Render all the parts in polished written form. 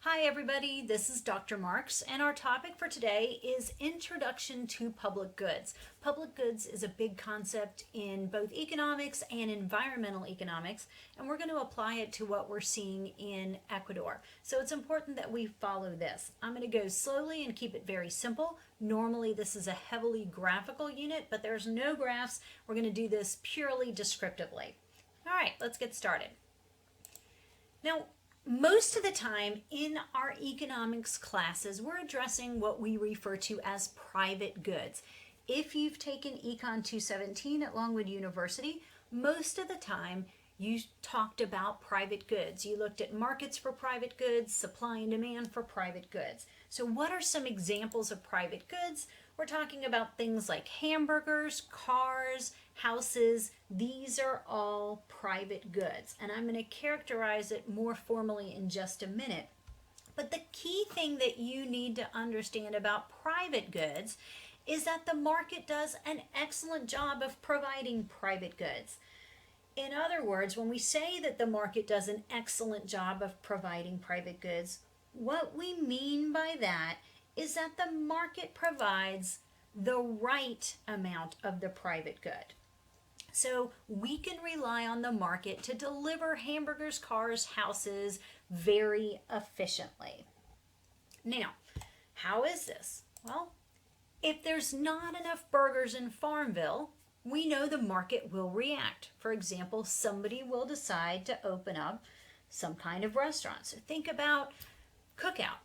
Hi everybody, this is Dr. Marks, and our topic for today is Introduction to Public Goods. Public goods is a big concept in both economics and environmental economics, and we're going to apply it to what we're seeing in Ecuador. So it's important that we follow this. I'm going to go slowly and keep it very simple. Normally this is a heavily graphical unit, but there's no graphs. We're going to do this purely descriptively. All right, let's get started. Now, most of the time in our economics classes, we're addressing what we refer to as private goods. If you've taken Econ 217 at Longwood University, most of the time you talked about private goods. You looked at markets for private goods, supply and demand for private goods. So what are some examples of private goods? We're talking about things like hamburgers, cars, houses. These are all private goods, and I'm going to characterize it more formally in just a minute. But the key thing that you need to understand about private goods is that the market does an excellent job of providing private goods. In other words, when we say that the market does an excellent job of providing private goods, what we mean by that is that the market provides the right amount of the private good. So we can rely on the market to deliver hamburgers, cars, houses very efficiently. Now, how is this? Well, if there's not enough burgers in Farmville, we know the market will react. For example, somebody will decide to open up some kind of restaurant. So think about Cookout.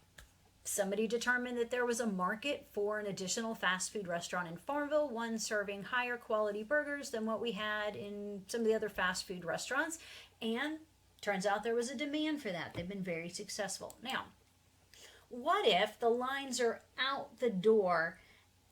Somebody determined that there was a market for an additional fast food restaurant in Farmville, one serving higher quality burgers than what we had in some of the other fast food restaurants, and turns out there was a demand for that. They've been very successful. Now, what if the lines are out the door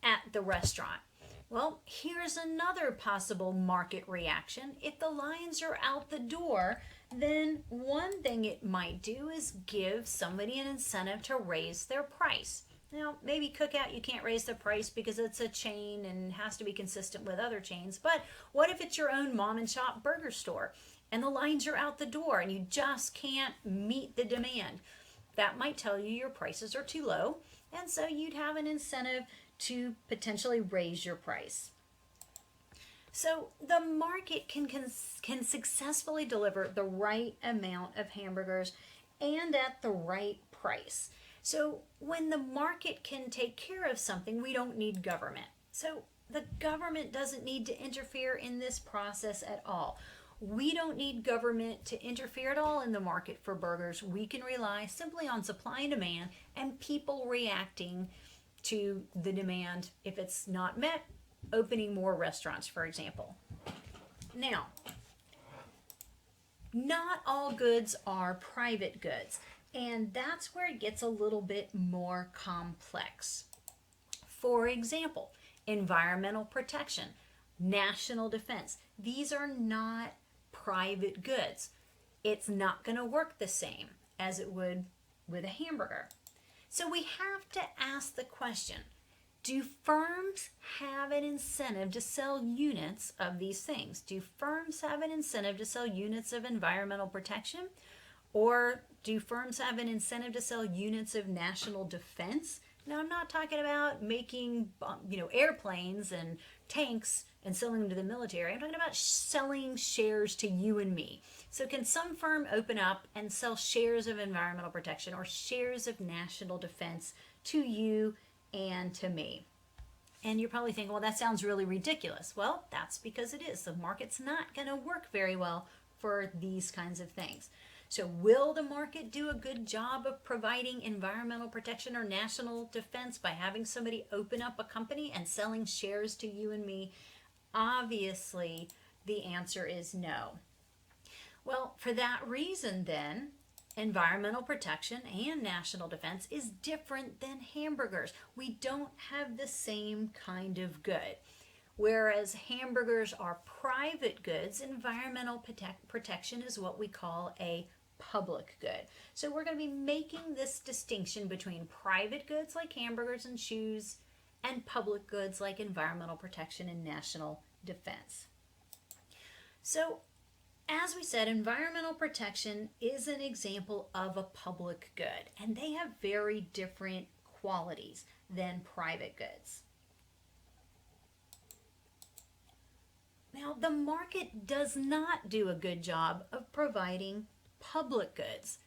at the restaurant? Well, here's another possible market reaction. If the lines are out the door, then one thing it might do is give somebody an incentive to raise their price. Now, maybe Cookout, you can't raise the price because it's a chain and has to be consistent with other chains. But what if it's your own mom and shop burger store and the lines are out the door and you just can't meet the demand? That might tell you your prices are too low, and so you'd have an incentive to potentially raise your price. So the market can successfully deliver the right amount of hamburgers and at the right price. So when the market can take care of something, we don't need government. So the government doesn't need to interfere in this process at all. We don't need government to interfere at all in the market for burgers. We can rely simply on supply and demand and people reacting to the demand. If it's not met, opening more restaurants, for example. Now, not all goods are private goods, and that's where it gets a little bit more complex. For example, environmental protection, national defense. These are not private goods. It's not going to work the same as it would with a hamburger. So we have to ask the question, do firms have an incentive to sell units of these things? Do firms have an incentive to sell units of environmental protection? Or do firms have an incentive to sell units of national defense? Now, I'm not talking about making airplanes and tanks and selling them to the military. I'm talking about selling shares to you and me. So can some firm open up and sell shares of environmental protection or shares of national defense to you and to me? And you're probably thinking, well, that sounds really ridiculous. Well, that's because it is. The market's not going to work very well for these kinds of things. So will the market do a good job of providing environmental protection or national defense by having somebody open up a company and selling shares to you and me? Obviously, the answer is no. Well, for that reason then, environmental protection and national defense is different than hamburgers. We don't have the same kind of good. Whereas hamburgers are private goods, environmental protection is what we call a public good. So we're going to be making this distinction between private goods like hamburgers and shoes and public goods like environmental protection and national defense. So as we said, environmental protection is an example of a public good, and they have very different qualities than private goods. Now, the market does not do a good job of providing public goods.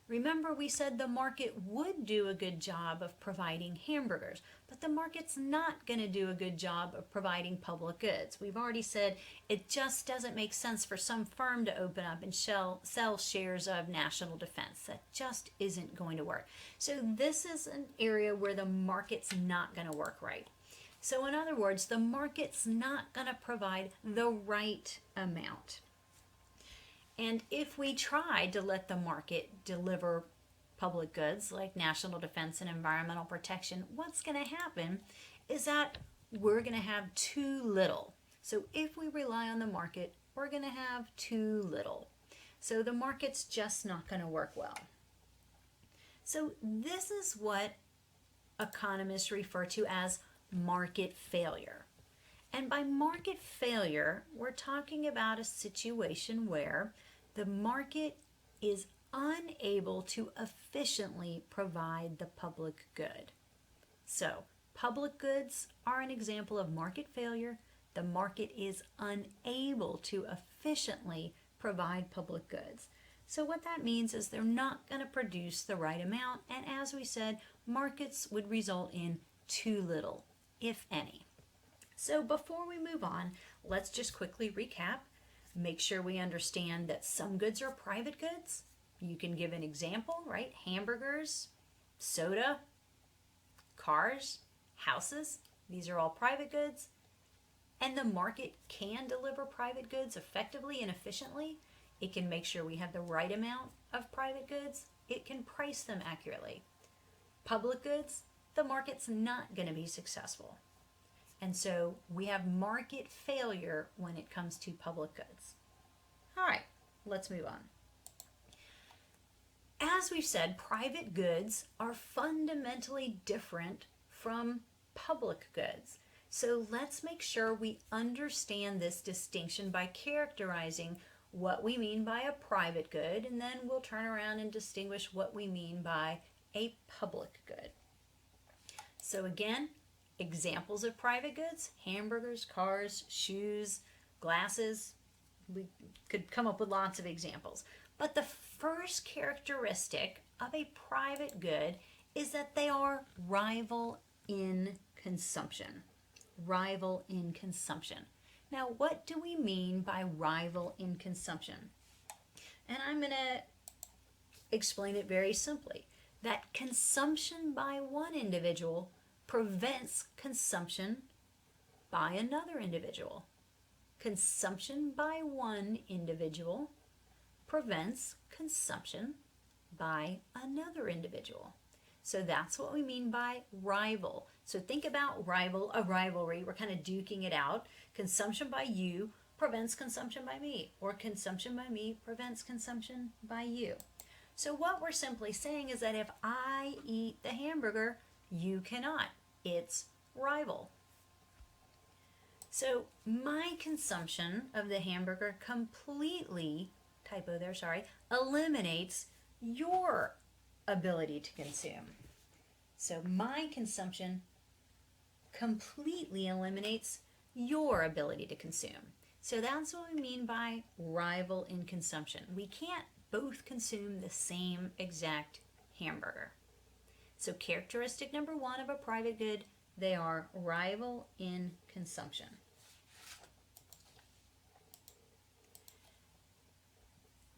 Remember, we said the market would do a good job of providing hamburgers, but the market's not going to do a good job of providing public goods. We've already said it just doesn't make sense for some firm to open up and sell shares of national defense. That just isn't going to work. So this is an area where the market's not going to work right. So in other words, the market's not going to provide the right amount. And if we tried to let the market deliver public goods like national defense and environmental protection, what's going to happen is that we're going to have too little. So if we rely on the market, we're going to have too little. So the market's just not going to work well. So this is what economists refer to as market failure. And by market failure, we're talking about a situation where the market is unable to efficiently provide the public good. So, public goods are an example of market failure. The market is unable to efficiently provide public goods. So what that means is they're not going to produce the right amount, and as we said, markets would result in too little, if any. So before we move on, let's just quickly recap. Make sure we understand that some goods are private goods. You can give an example, right? Hamburgers, soda, cars, houses. These are all private goods. And the market can deliver private goods effectively and efficiently. It can make sure we have the right amount of private goods. It can price them accurately. Public goods, the market's not going to be successful. And so we have market failure when it comes to public goods. All right, let's move on. As we've said, private goods are fundamentally different from public goods. So let's make sure we understand this distinction by characterizing what we mean by a private good, and then we'll turn around and distinguish what we mean by a public good. So again, examples of private goods: hamburgers, cars, shoes, glasses. We could come up with lots of examples. But the first characteristic of a private good is that they are rival in consumption. Rival in consumption. Now, what do we mean by rival in consumption? And I'm going to explain it very simply. That consumption by one individual prevents consumption by another individual. Consumption by one individual prevents consumption by another individual. So that's what we mean by rival. So think about a rivalry. We're kind of duking it out. Consumption by you prevents consumption by me, or consumption by me prevents consumption by you. So what we're simply saying is that if I eat the hamburger, you cannot. It's rival. So my consumption of the hamburger completely, typo there, sorry, eliminates your ability to consume. So my consumption completely eliminates your ability to consume. So that's what we mean by rival in consumption. We can't both consume the same exact hamburger. So characteristic number one of a private good, they are rival in consumption.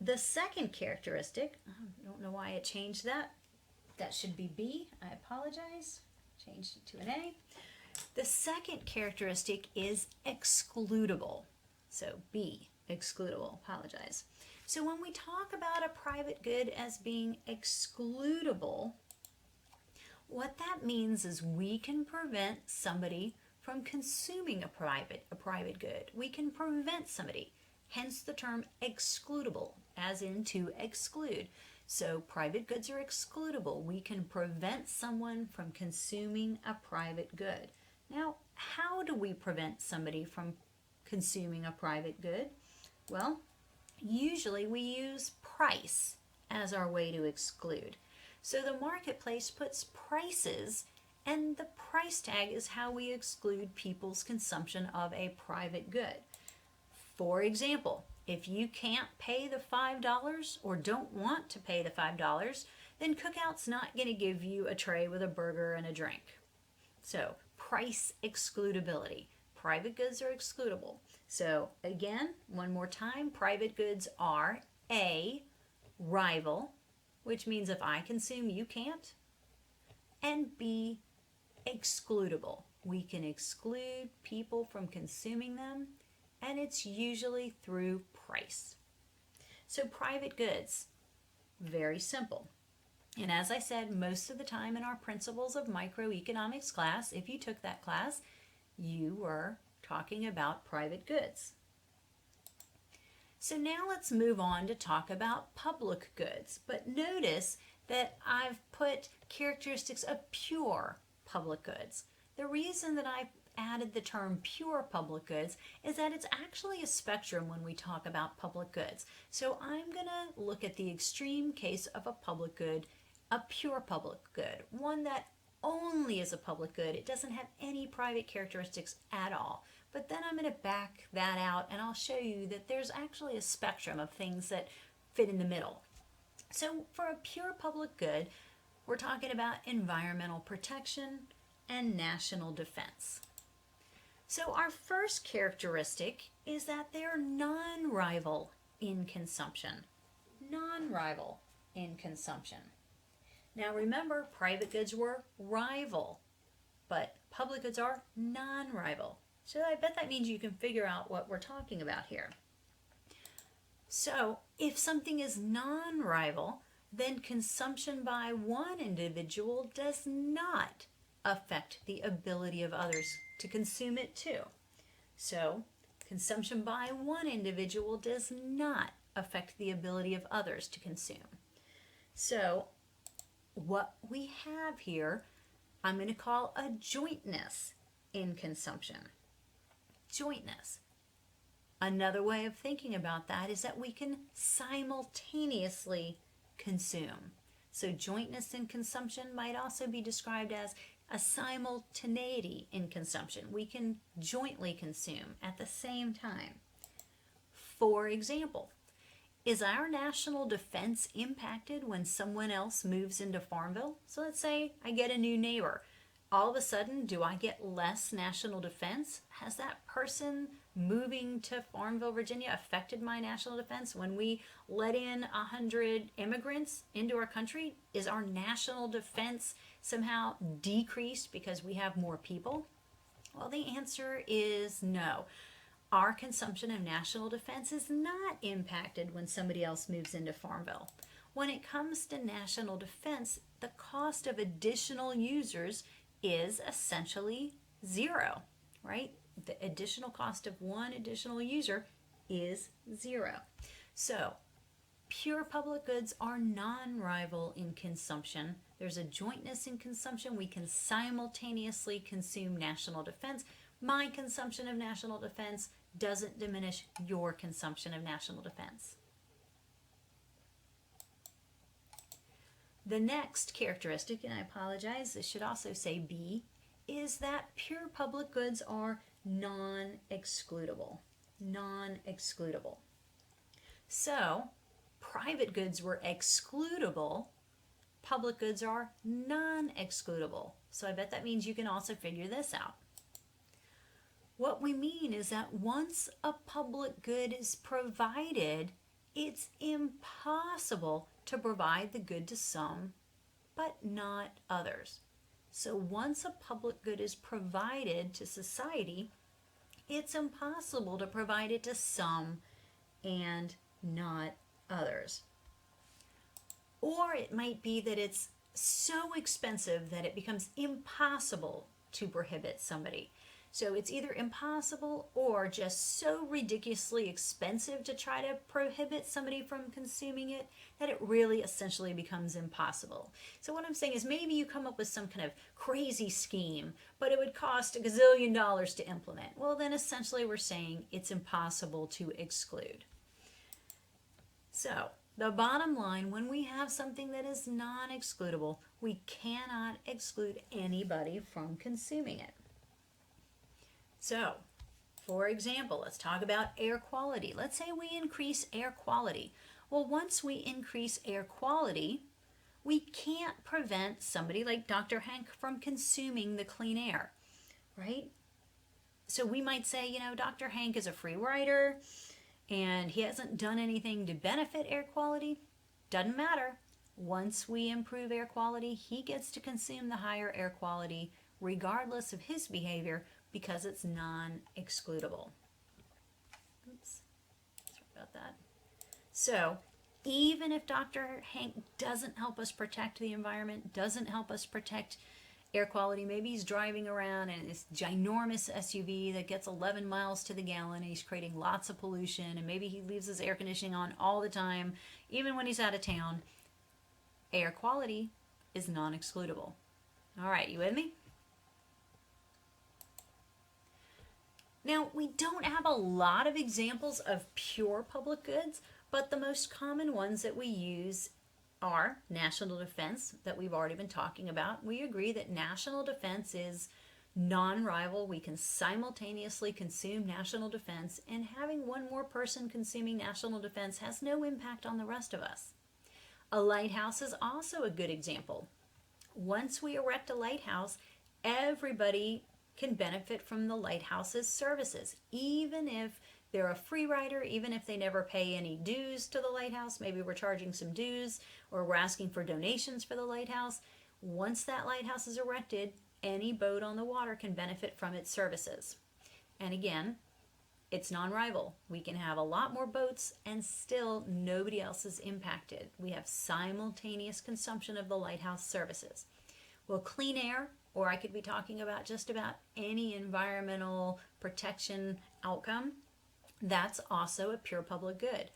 The second characteristic, I don't know why it changed that. That should be B. I apologize. Changed it to an A. The second characteristic is excludable. So B, excludable. Apologize. So when we talk about a private good as being excludable, what that means is we can prevent somebody from consuming a private good. We can prevent somebody, hence the term excludable, as in to exclude. So private goods are excludable. We can prevent someone from consuming a private good. Now, how do we prevent somebody from consuming a private good? Well, Usually we use price as our way to exclude. So the marketplace puts prices, and the price tag is how we exclude people's consumption of a private good. For example, if you can't pay the $5 or don't want to pay the $5, then Cookout's not going to give you a tray with a burger and a drink. So, price excludability. Private goods are excludable. So, again, one more time, private goods are A, rival, which means if I consume, you can't, and B, excludable. We can exclude people from consuming them, and it's usually through price. So private goods, very simple. And as I said, most of the time in our Principles of Microeconomics class, if you took that class, you were talking about private goods. So now let's move on to talk about public goods. But notice that I've put characteristics of pure public goods. The reason that I added the term pure public goods is that it's actually a spectrum when we talk about public goods. So I'm going to look at the extreme case of a public good, a pure public good, one that only is a public good. It doesn't have any private characteristics at all. But then I'm going to back that out and I'll show you that there's actually a spectrum of things that fit in the middle. So for a pure public good, we're talking about environmental protection and national defense. So our first characteristic is that they're non-rival in consumption. Non-rival in consumption. Now remember, private goods were rival, but public goods are non-rival. So I bet that means you can figure out what we're talking about here. So if something is non-rival, then consumption by one individual does not affect the ability of others to consume it too. So consumption by one individual does not affect the ability of others to consume. So what we have here, I'm going to call a jointness in consumption. Jointness. Another way of thinking about that is that we can simultaneously consume. So jointness in consumption might also be described as a simultaneity in consumption. We can jointly consume at the same time. For example, is our national defense impacted when someone else moves into Farmville? So let's say I get a new neighbor. All of a sudden, do I get less national defense? Has that person moving to Farmville, Virginia affected my national defense? When we let in 100 immigrants into our country, is our national defense somehow decreased because we have more people? Well, the answer is no. Our consumption of national defense is not impacted when somebody else moves into Farmville. When it comes to national defense, the cost of additional users is essentially zero, right? The additional cost of one additional user is zero. So, pure public goods are non-rival in consumption. There's a jointness in consumption. We can simultaneously consume national defense. My consumption of national defense doesn't diminish your consumption of national defense. The next characteristic, and I apologize, this should also say B, is that pure public goods are non-excludable. Non-excludable. So, private goods were excludable, public goods are non-excludable. So I bet that means you can also figure this out. What we mean is that once a public good is provided, it's impossible to provide the good to some, but not others. So once a public good is provided to society, it's impossible to provide it to some and not others. Or it might be that it's so expensive that it becomes impossible to prohibit somebody. So it's either impossible or just so ridiculously expensive to try to prohibit somebody from consuming it that it really essentially becomes impossible. So what I'm saying is maybe you come up with some kind of crazy scheme, but it would cost $1 gazillion to implement. Well, then essentially we're saying it's impossible to exclude. So, the bottom line, when we have something that is non-excludable, we cannot exclude anybody from consuming it. So, for example, let's talk about air quality. Let's say we increase air quality. Well, once we increase air quality, we can't prevent somebody like Dr. Hank from consuming the clean air, right? So we might say, Dr. Hank is a free rider and he hasn't done anything to benefit air quality. Doesn't matter. Once we improve air quality, he gets to consume the higher air quality regardless of his behavior because it's non-excludable. Oops, sorry about that. So even if Dr. Hank doesn't help us protect the environment, doesn't help us protect air quality, maybe he's driving around in this ginormous SUV that gets 11 miles to the gallon and he's creating lots of pollution, and maybe he leaves his air conditioning on all the time, even when he's out of town, air quality is non-excludable. All right, you with me? Now, we don't have a lot of examples of pure public goods, but the most common ones that we use are national defense, that we've already been talking about. We agree that national defense is non-rival. We can simultaneously consume national defense, and having one more person consuming national defense has no impact on the rest of us. A lighthouse is also a good example. Once we erect a lighthouse, everybody can benefit from the lighthouse's services, even if they're a free rider, even if they never pay any dues to the lighthouse. Maybe we're charging some dues or we're asking for donations for the lighthouse. Once that lighthouse is erected, any boat on the water can benefit from its services. And again, it's non-rival. We can have a lot more boats and still nobody else is impacted. We have simultaneous consumption of the lighthouse services. Well, clean air, or I could be talking about just about any environmental protection outcome, that's also a pure public good.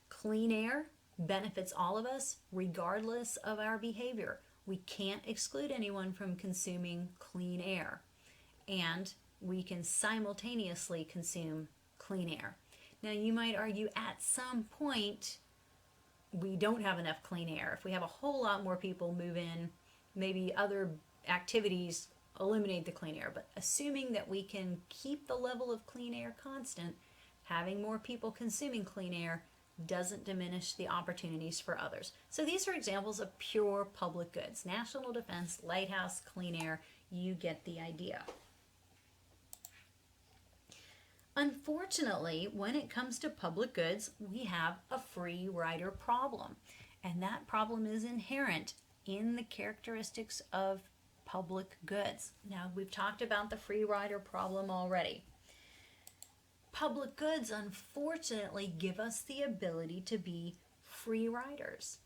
Clean air benefits all of us regardless of our behavior. We can't exclude anyone from consuming clean air, and we can simultaneously consume clean air. Now, you might argue at some point we don't have enough clean air. If we have a whole lot more people move in, maybe other activities eliminate the clean air. But assuming that we can keep the level of clean air constant, having more people consuming clean air doesn't diminish the opportunities for others. So these are examples of pure public goods. National defense, lighthouse, clean air, you get the idea. Unfortunately, when it comes to public goods, we have a free rider problem. And that problem is inherent in the characteristics of public goods. Now, we've talked about the free rider problem already. Public goods, unfortunately, give us the ability to be free riders.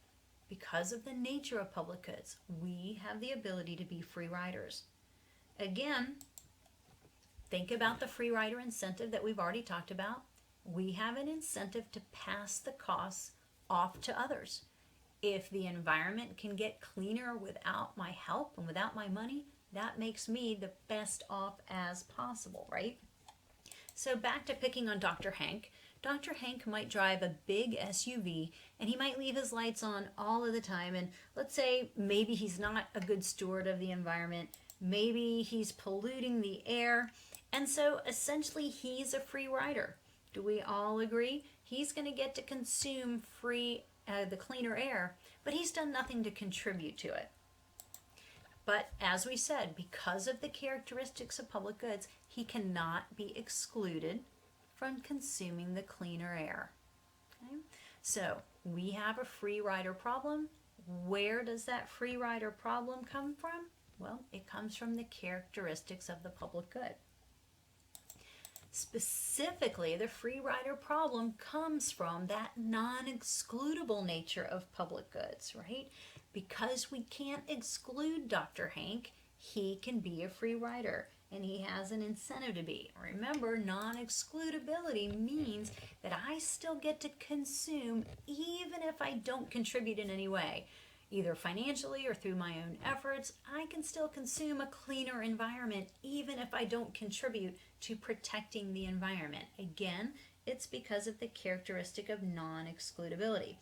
Because of the nature of public goods, we have the ability to be free riders. Again, think about the free rider incentive that we've already talked about. We have an incentive to pass the costs off to others. If the environment can get cleaner without my help and without my money, that makes me the best off as possible, right? So back to picking on Dr. Hank. Dr. Hank might drive a big SUV and he might leave his lights on all of the time. And let's say maybe he's not a good steward of the environment. Maybe he's polluting the air. And so essentially he's a free rider. Do we all agree? He's going to get to consume the cleaner air, but he's done nothing to contribute to it. But as we said, because of the characteristics of public goods, he cannot be excluded from consuming the cleaner air. Okay? So we have a free rider problem. Where does that free rider problem come from? Well, it comes from the characteristics of the public good. Specifically, the free rider problem comes from that non-excludable nature of public goods, right? Because we can't exclude Dr. Hank, he can be a free rider, and he has an incentive to be. Remember, non-excludability means that I still get to consume even if I don't contribute in any way. Either financially or through my own efforts, I can still consume a cleaner environment even if I don't contribute to protecting the environment. Again, it's because of the characteristic of non-excludability.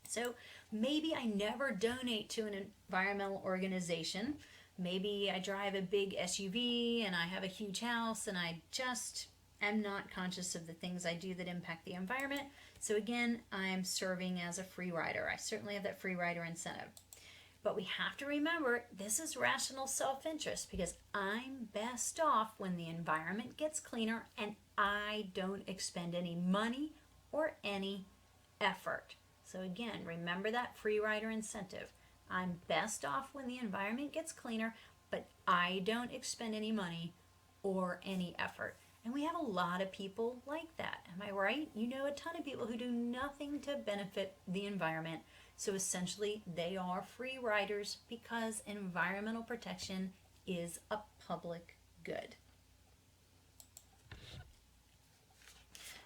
So maybe I never donate to an environmental organization. Maybe I drive a big SUV and I have a huge house and I just am not conscious of the things I do that impact the environment. So again, I'm serving as a free rider. I certainly have that free rider incentive. But we have to remember this is rational self-interest because I'm best off when the environment gets cleaner and I don't expend any money or any effort. So again, remember that free rider incentive. I'm best off when the environment gets cleaner, but I don't expend any money or any effort. And we have a lot of people like that. Am I right? You know a ton of people who do nothing to benefit the environment. So essentially, they are free riders because environmental protection is a public good.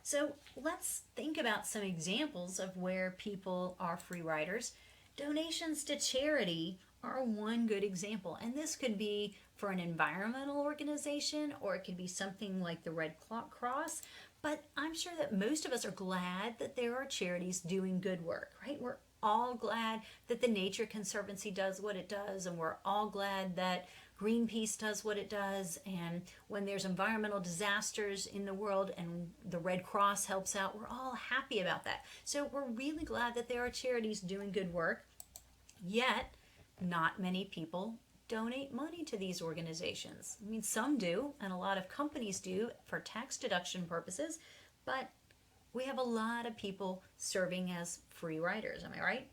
So let's think about some examples of where people are free riders. Donations to charity are one good example, and this could be for an environmental organization or it could be something like the Red Cross, but I'm sure that most of us are glad that there are charities doing good work, right? We're all glad that the Nature Conservancy does what it does, and we're all glad that Greenpeace does what it does, and when there's environmental disasters in the world and the Red Cross helps out, we're all happy about that. So we're really glad that there are charities doing good work, yet not many people donate money to these organizations. I mean, some do, and a lot of companies do for tax deduction purposes, but we have a lot of people serving as free riders, am I right?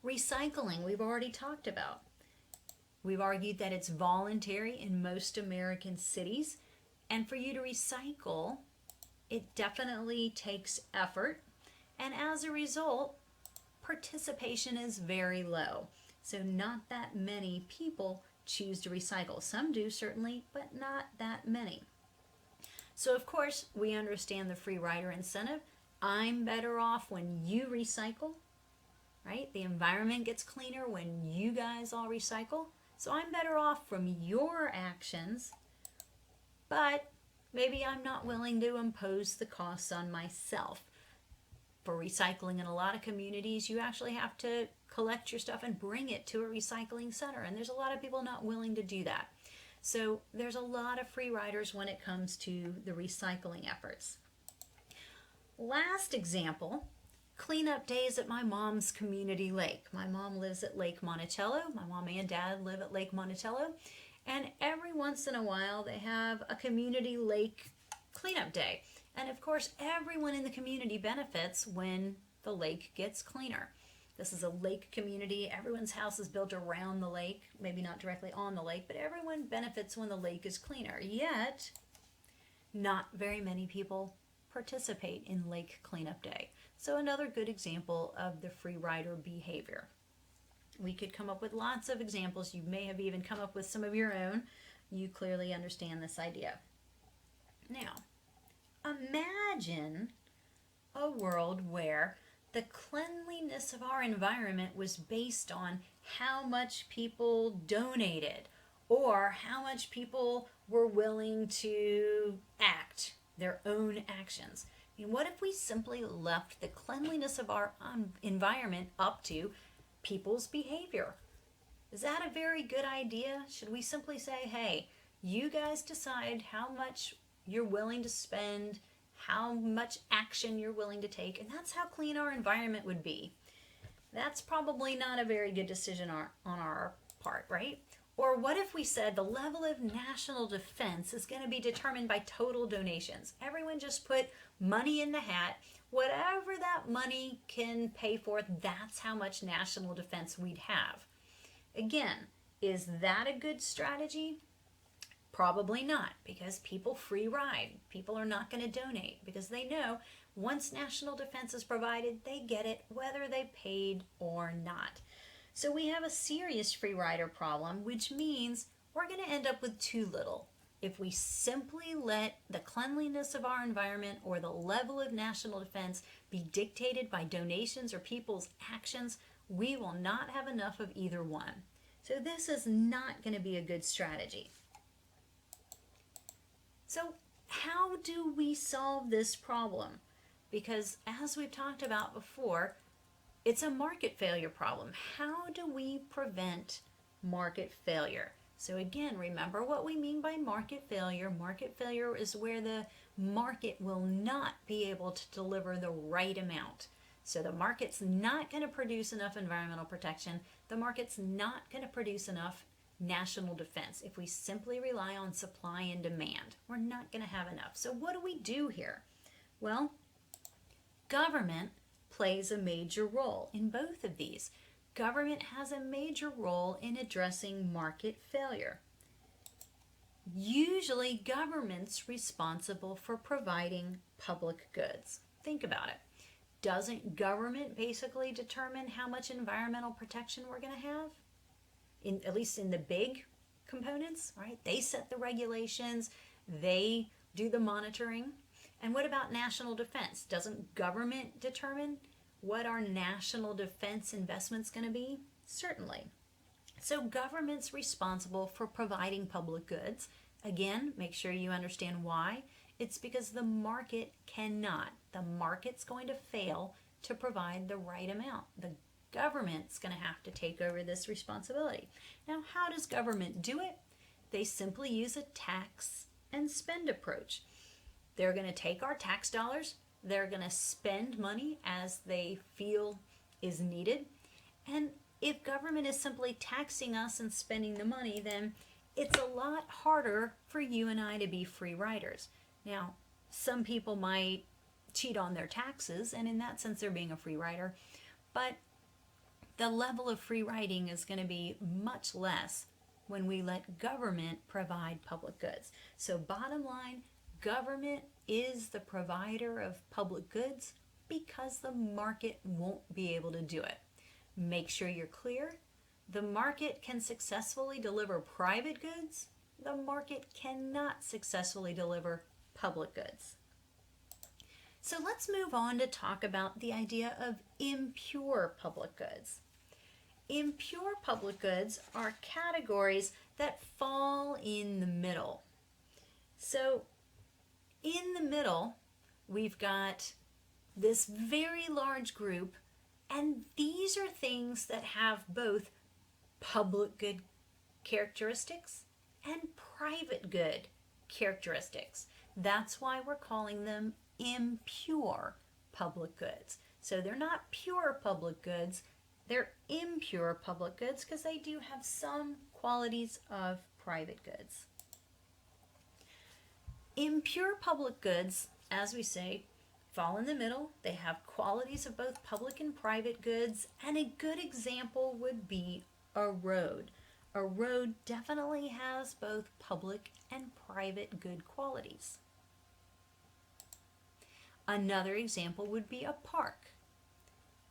Recycling, we've already talked about. We've argued that it's voluntary in most American cities, and for you to recycle, it definitely takes effort, and as a result, participation is very low. So not that many people choose to recycle. Some do, certainly, but not that many. So of course, we understand the free rider incentive. I'm better off when you recycle, right? The environment gets cleaner when you guys all recycle. So I'm better off from your actions, but maybe I'm not willing to impose the costs on myself. For recycling in a lot of communities, you actually have to collect your stuff and bring it to a recycling center, and there's a lot of people not willing to do that. So there's a lot of free riders when it comes to the recycling efforts. Last example, cleanup days at my mom's community lake. My mom lives at Lake Monticello. My mom and dad live at Lake Monticello. And every once in a while they have a community lake cleanup day. And of course, everyone in the community benefits when the lake gets cleaner. This is a lake community. Everyone's house is built around the lake, maybe not directly on the lake, but everyone benefits when the lake is cleaner. Yet, not very many people participate in Lake Cleanup Day. So another good example of the free rider behavior. We could come up with lots of examples. You may have even come up with some of your own. You clearly understand this idea. Now, imagine a world where the cleanliness of our environment was based on how much people donated or how much people were willing to act, their own actions. I mean, what if we simply left the cleanliness of our environment up to people's behavior? Is that a very good idea? Should we simply say, hey, you guys decide how much you're willing to spend, how much action you're willing to take, and that's how clean our environment would be? That's probably not a very good decision on our part, right? Or what if we said the level of national defense is going to be determined by total donations? Everyone just put money in the hat. Whatever that money can pay for, that's how much national defense we'd have. Again, is that a good strategy? Probably not, because people free ride. People are not going to donate because they know once national defense is provided, they get it whether they paid or not. So we have a serious free rider problem, which means we're going to end up with too little. If we simply let the cleanliness of our environment or the level of national defense be dictated by donations or people's actions, we will not have enough of either one. So this is not going to be a good strategy. So how do we solve this problem? Because as we've talked about before, It's a market failure problem. How do we prevent market failure? So again, remember what we mean by market failure. Market failure is where the market will not be able to deliver the right amount. So the market's not going to produce enough environmental protection. The market's not going to produce enough national defense. If we simply rely on supply and demand, we're not going to have enough. So what do we do here? Well, government plays a major role in both of these. Government has a major role in addressing market failure. Usually, government's responsible for providing public goods. Think about it. Doesn't government basically determine how much environmental protection we're going to have? At least in the big components, right? They set the regulations, they do the monitoring. And what about national defense? Doesn't government determine what our national defense investment's going to be? Certainly. So government's responsible for providing public goods. Again, make sure you understand why. It's because the market cannot. The market's going to fail to provide the right amount. The government's going to have to take over this responsibility. Now, how does government do it? They simply use a tax and spend approach. They're going to take our tax dollars, they're going to spend money as they feel is needed. And if government is simply taxing us and spending the money, then it's a lot harder for you and I to be free riders. Now, some people might cheat on their taxes, and in that sense they're being a free rider, but the level of free riding is going to be much less when we let government provide public goods. So bottom line, government is the provider of public goods because the market won't be able to do it. Make sure you're clear. The market can successfully deliver private goods. The market cannot successfully deliver public goods. So let's move on to talk about the idea of impure public goods. Impure public goods are categories that fall in the middle. So in the middle, we've got this very large group, and these are things that have both public good characteristics and private good characteristics. That's why we're calling them impure public goods. So they're not pure public goods, they're impure public goods because they do have some qualities of private goods. Impure public goods, as we say, fall in the middle. They have qualities of both public and private goods, and a good example would be a road. A road definitely has both public and private good qualities. Another example would be a park.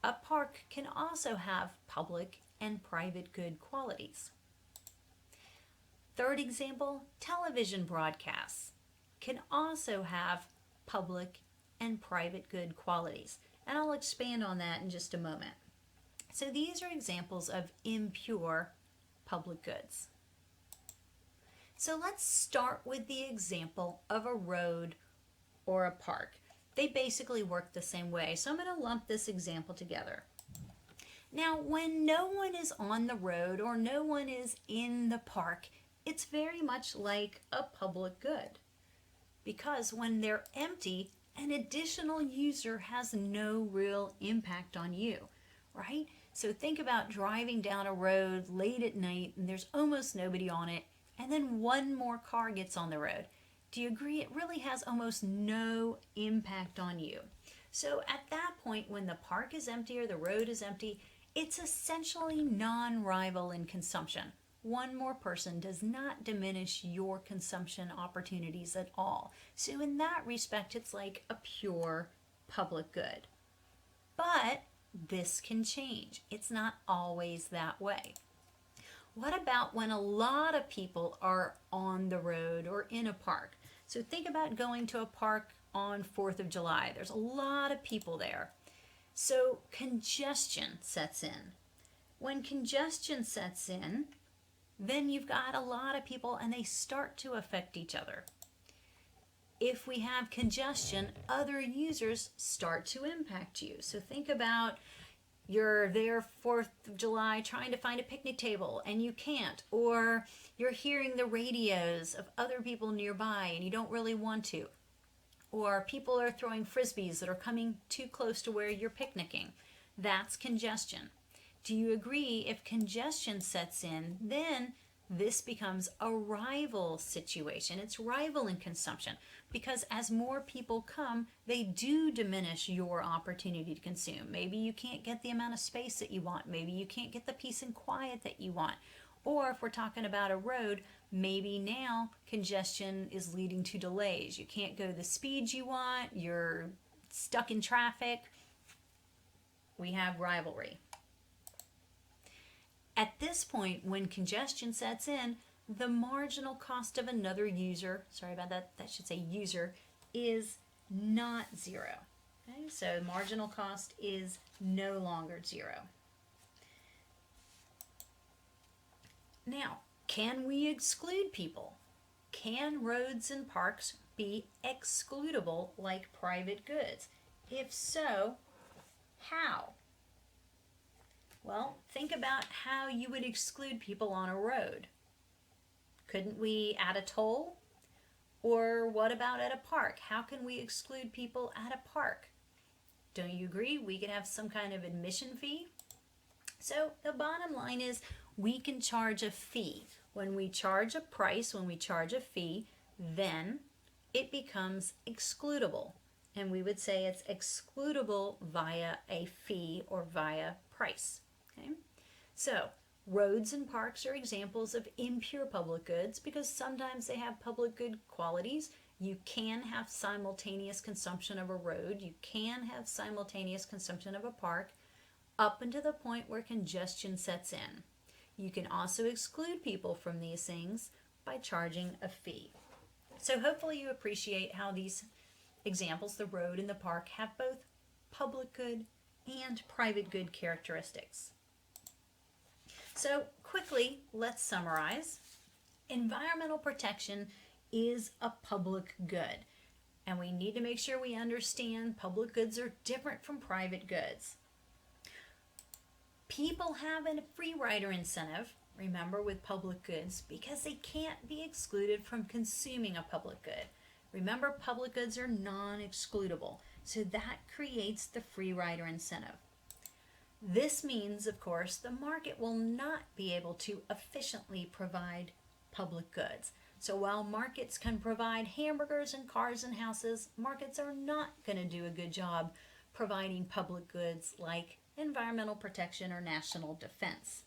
A park can also have public and private good qualities. Third example, television broadcasts can also have public and private good qualities. And I'll expand on that in just a moment. So these are examples of impure public goods. So let's start with the example of a road or a park. They basically work the same way, so I'm going to lump this example together. Now, when no one is on the road or no one is in the park, it's very much like a public good. Because when they're empty, an additional user has no real impact on you, right? So think about driving down a road late at night and there's almost nobody on it, and then one more car gets on the road. Do you agree? It really has almost no impact on you. So at that point, when the park is empty or the road is empty, it's essentially non-rival in consumption. One more person does not diminish your consumption opportunities at all. So in that respect, it's like a pure public good. But this can change. It's not always that way. What about when a lot of people are on the road or in a park? So think about going to a park on 4th of July. There's a lot of people there. So congestion sets in. When congestion sets in, then you've got a lot of people and they start to affect each other. If we have congestion, other users start to impact you. So think about you're there 4th of July trying to find a picnic table and you can't, or you're hearing the radios of other people nearby and you don't really want to, or people are throwing frisbees that are coming too close to where you're picnicking. That's congestion. Do you agree if congestion sets in, then this becomes a rival situation? It's rival in consumption because as more people come, they do diminish your opportunity to consume. Maybe you can't get the amount of space that you want. Maybe you can't get the peace and quiet that you want. Or if we're talking about a road, maybe now congestion is leading to delays. You can't go the speed you want. You're stuck in traffic. We have rivalry. At this point, when congestion sets in, the marginal cost of another user, sorry about that, that should say user, is not zero. Okay? So marginal cost is no longer zero. Now, can we exclude people? Can roads and parks be excludable like private goods? If so, how? Well, think about how you would exclude people on a road. Couldn't we add a toll? Or what about at a park? How can we exclude people at a park? Don't you agree? We could have some kind of admission fee. So the bottom line is we can charge a fee. When we charge a price, when we charge a fee, then it becomes excludable. And we would say it's excludable via a fee or via price. Okay? So roads and parks are examples of impure public goods because sometimes they have public good qualities. You can have simultaneous consumption of a road. You can have simultaneous consumption of a park up until the point where congestion sets in. You can also exclude people from these things by charging a fee. So hopefully you appreciate how these examples, the road and the park, have both public good and private good characteristics. So quickly, let's summarize. Environmental protection is a public good, and we need to make sure we understand public goods are different from private goods. People have a free rider incentive, remember, with public goods because they can't be excluded from consuming a public good. Remember, public goods are non-excludable, so that creates the free rider incentive. This means, of course, the market will not be able to efficiently provide public goods. So while markets can provide hamburgers and cars and houses, markets are not going to do a good job providing public goods like environmental protection or national defense.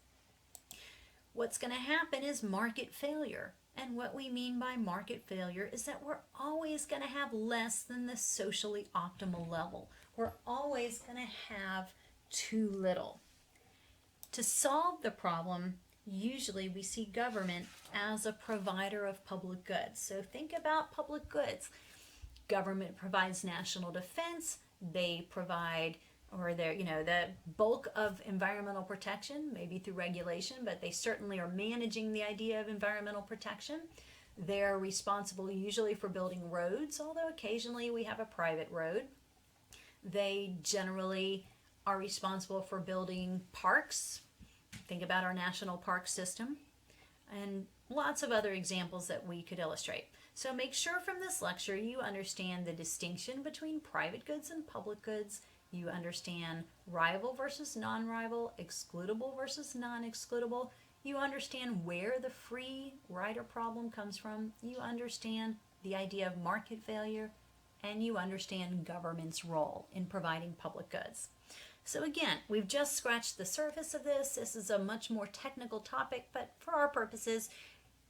What's going to happen is market failure. And what we mean by market failure is that we're always going to have less than the socially optimal level. We're always going to have too little. To solve the problem, usually we see government as a provider of public goods. So think about public goods. Government provides national defense. They provide, or they're, the bulk of environmental protection, maybe through regulation, but they certainly are managing the idea of environmental protection. They're responsible usually for building roads, although occasionally we have a private road. They generally are responsible for building parks. Think about our national park system and lots of other examples that we could illustrate. So make sure from this lecture you understand the distinction between private goods and public goods. You understand rival versus non-rival, excludable versus non-excludable. You understand where the free rider problem comes from. You understand the idea of market failure, and you understand government's role in providing public goods. So again, we've just scratched the surface of this. This is a much more technical topic, but for our purposes,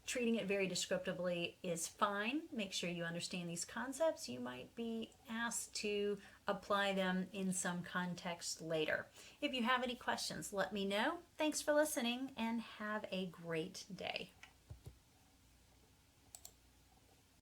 treating it very descriptively is fine. Make sure you understand these concepts. You might be asked to apply them in some context later. If you have any questions, let me know. Thanks for listening and have a great day.